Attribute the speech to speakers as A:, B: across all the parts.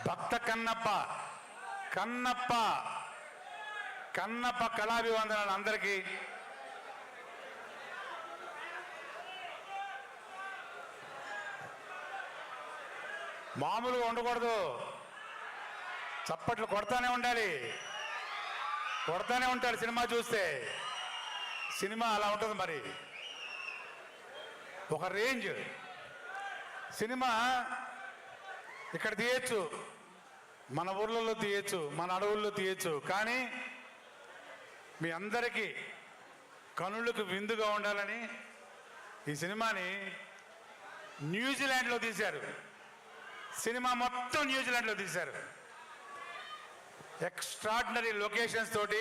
A: భక్త కన్నప్ప కన్నప్ప కన్నప్ప కళాభివందనాలు అందరికీ. మామూలుగా ఉండకూడదు, చప్పట్లు కొడతానే ఉండాలి, కొడతానే ఉంటారు. సినిమా చూస్తే సినిమా అలా ఉంటుంది. మరి ఒక రేంజ్ సినిమా ఇక్కడ తీయచ్చు, మన ఊర్లలో తీయచ్చు, మన అడవుల్లో తీయచ్చు. కానీ మీ అందరికీ కనులకు విందుగా ఉండాలని ఈ సినిమాని న్యూజిలాండ్లో తీశారు. సినిమా మొత్తం న్యూజిలాండ్లో తీశారు. ఎక్స్ట్రాడినరీ లొకేషన్స్ తోటి,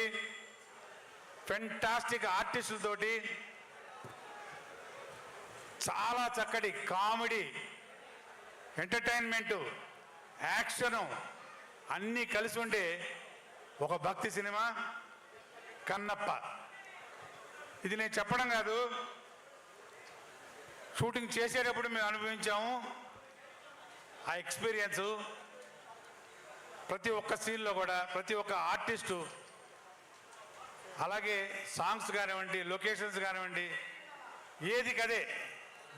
A: ఫెంటాస్టిక్ ఆర్టిస్టులతోటి, చాలా చక్కటి కామెడీ, ఎంటర్టైన్మెంటు, యాక్షను అన్నీ కలిసి ఉండే ఒక భక్తి సినిమా కన్నప్ప. ఇది నేను చెప్పడం కాదు, షూటింగ్ చేసేటప్పుడు మేము అనుభవించాము. ఆ ఎక్స్పీరియన్సు ప్రతి ఒక్క సీన్లో కూడా ప్రతి ఒక్క ఆర్టిస్టు, అలాగే సాంగ్స్ కానివ్వండి, లొకేషన్స్ కానివ్వండి, ఏది కదే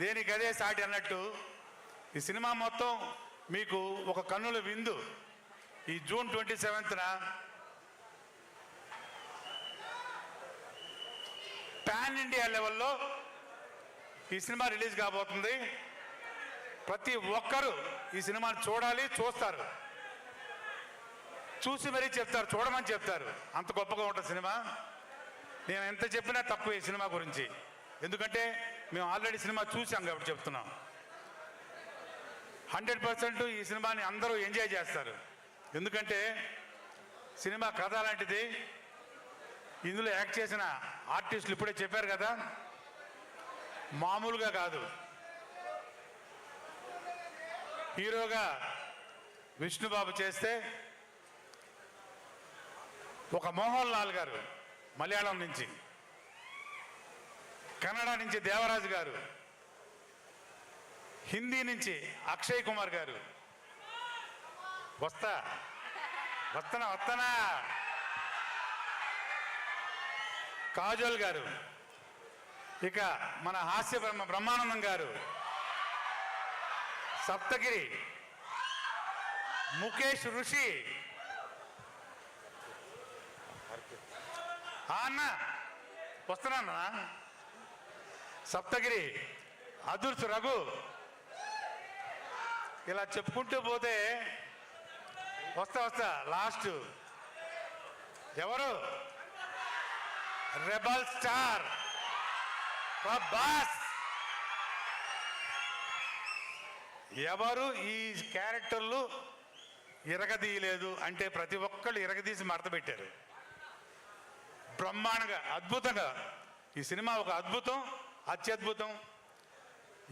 A: దేనికదే సాటి అన్నట్టు ఈ సినిమా మొత్తం మీకు ఒక కన్నుల విందు. ఈ జూన్ 27న పాన్ ఇండియా లెవెల్లో ఈ సినిమా రిలీజ్ కాబోతుంది. ప్రతి ఒక్కరూ ఈ సినిమాని చూడాలి, చూస్తారు, చూసి మరీ చెప్తారు, చూడమని చెప్తారు. అంత గొప్పగా ఉంటుంది సినిమా. నేను ఎంత చెప్పినా తక్కువ ఈ సినిమా గురించి, ఎందుకంటే మేము ఆల్రెడీ సినిమా చూసాం కాబట్టి చెప్తున్నాం. 100% ఈ సినిమాని అందరూ ఎంజాయ్ చేస్తారు. ఎందుకంటే సినిమా కథ లాంటిది. ఇందులో యాక్ట్ చేసిన ఆర్టిస్టులు ఇప్పుడే చెప్పారు కదా, మామూలుగా కాదు. హీరోగా విష్ణుబాబు చేస్తే, ఒక మోహన్ లాల్ గారు మలయాళం నుంచి, కన్నడ నుంచి దేవరాజు గారు, హిందీ నుంచి అక్షయ్ కుమార్ గారు, వస్తానా కాజోల్ గారు, ఇక మన హాస్య బ్రహ్మానందం గారు, సప్తగిరి, ముఖేష్ ఋషి, అన్న వస్తున్నా, సప్తగిరి, అదుర్స్ రఘు, ఇలా చెప్పుకుంటూ పోతే వస్తా లాస్ట్ ఎవరు, రెబల్ స్టార్ ప్రభాస్. ఎవరు ఈ క్యారెక్టర్లు ఇరగదీయలేదు అంటే ప్రతి ఒక్కళ్ళు ఇరగదీసి మడత పెట్టారు. బ్రహ్మాండంగా, అద్భుతంగా. ఈ సినిమా ఒక అద్భుతం, అత్యద్భుతం.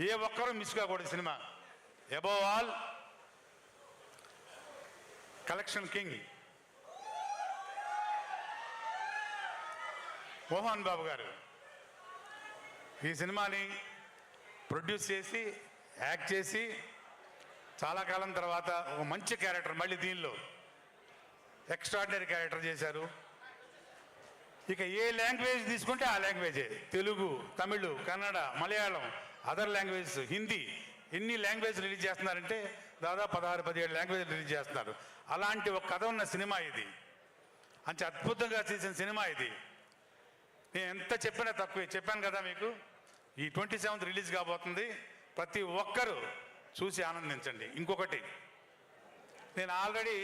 A: ఏ ఒక్కరూ మిస్ కాకూడదు cinema. Above all collection king Mohan Babu గారు ఈ సినిమాని ప్రొడ్యూస్ చేసి, యాక్ట్ చేసి, చాలా కాలం తర్వాత ఒక మంచి క్యారెక్టర్, మళ్ళీ దీనిలో ఎక్స్ట్రాడినరీ క్యారెక్టర్ చేశారు. ఇక ఏ లాంగ్వేజ్ తీసుకుంటే ఆ లాంగ్వేజే, తెలుగు, తమిళ్, కన్నడ, మలయాళం, అదర్ లాంగ్వేజెస్, హిందీ, ఎన్ని లాంగ్వేజ్ రిలీజ్ చేస్తున్నారంటే దాదాపు 16-17 లాంగ్వేజ్ రిలీజ్ చేస్తున్నారు. అలాంటి ఒక కథ ఉన్న సినిమా ఇది. అంత అద్భుతంగా చేసిన సినిమా ఇది. నేను ఎంత చెప్పినా తక్కువే. చెప్పాను కదా మీకు, ఈ 27th రిలీజ్ కాబోతుంది. ప్రతి ఒక్కరూ చూసి ఆనందించండి. ఇంకొకటి, నేను ఆల్రెడీ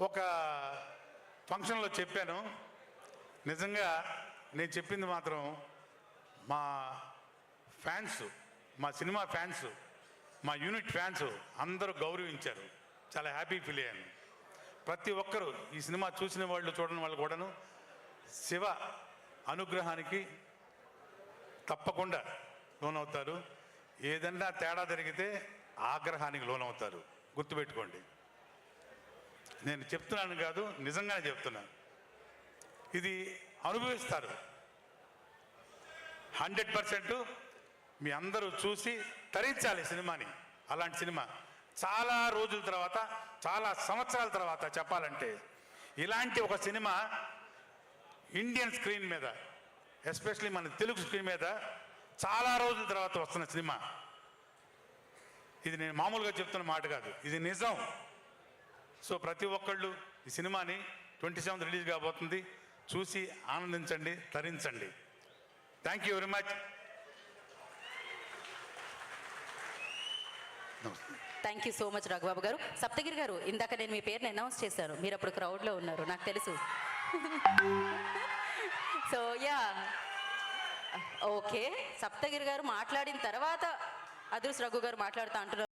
A: ఒక ఫంక్షన్లో చెప్పాను. నిజంగా నేను చెప్పింది మాత్రం మా ఫ్యాన్స్, మా సినిమా ఫ్యాన్స్, మా యూనిట్ ఫ్యాన్స్ అందరూ గౌరవించారు. చాలా హ్యాపీ ఫీల్ అయ్యాను. ప్రతి ఒక్కరూ ఈ సినిమా చూసిన వాళ్ళు, చూడని వాళ్ళు కూడాను శివ అనుగ్రహానికి తప్పకుండా లోనవుతారు. ఏదన్నా తేడా జరిగితే ఆగ్రహానికి లోనవుతారు. గుర్తుపెట్టుకోండి. నేను చెప్తున్నాను కాదు, నిజంగానే చెప్తున్నాను. ఇది అనుభవిస్తారు. 100% మీ అందరూ చూసి తరించాలి సినిమాని. అలాంటి సినిమా చాలా రోజుల తర్వాత, చాలా సంవత్సరాల తర్వాత చెప్పాలంటే ఇలాంటి ఒక సినిమా ఇండియన్ స్క్రీన్ మీద, ఎస్పెషలీ మన తెలుగు స్క్రీన్ మీద చాలా రోజుల తర్వాత వస్తున్న సినిమా. ఇది నేను మామూలుగా చెప్తున్న మాట కాదు, ఇది నిజం. సో ప్రతి ఒక్కళ్ళు ఈ సినిమాని 27th రిలీజ్ కాబోతుంది, చూసి ఆనందించండి, తరించండి. Thank you very much.
B: Thank you so much Raghubabu గారు. సప్తగిరి గారు, ఇందాక నేను మీ పేరుని అనౌన్స్ చేశాను, మీరు అప్పుడు క్రౌడ్లో ఉన్నారు, నాకు తెలుసు. సో యా, ఓకే, సప్తగిరి గారు మాట్లాడిన తర్వాత అదృష్ట రఘు గారు మాట్లాడుతూ అంటున్నారు.